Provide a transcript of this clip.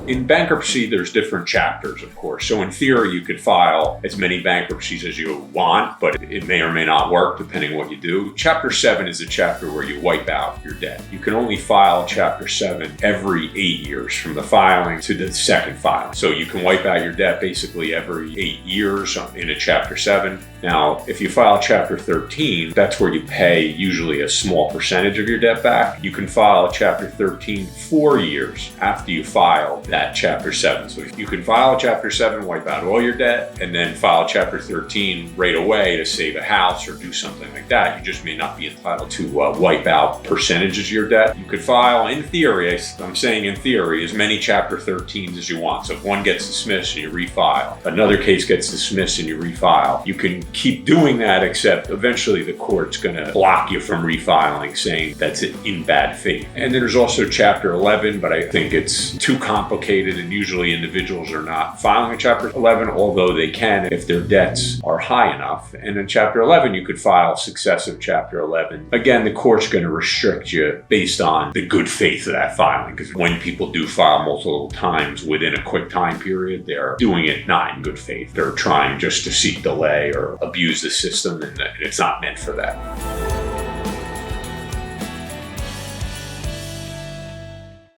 In bankruptcy, there's different chapters, of course. So in theory, you could file as many bankruptcies as you want, but it may or may not work depending on what you do. Chapter 7 is a chapter where you wipe out your debt. You can only file Chapter 7 every 8 years from the filing to the second filing. So you can wipe out your debt basically every 8 years in a Chapter 7. Now, if you file Chapter 13, that's where you pay usually a small percentage of your debt back. You can file Chapter 13 4 years after you file that Chapter 7. So you can file Chapter 7, wipe out all your debt, and then file Chapter 13 right away to save a house or do something like that. You just may not be entitled to wipe out percentages of your debt. You could file, in theory, I'm saying in theory, as many Chapter 13s as you want. So if one gets dismissed and you refile, another case gets dismissed and you refile, you can keep doing that, except eventually the court's going to block you from refiling, saying that's in bad faith. And then there's also Chapter 11, but I think it's too complicated, and usually individuals are not filing a Chapter 11, although they can if their debts are high enough. And in Chapter 11, you could file successive Chapter 11. Again, the court's going to restrict you based on the good faith of that filing, because when people do file multiple times within a quick time period, they're doing it not in good faith. They're trying just to seek delay or abuse the system, and it's not meant for that.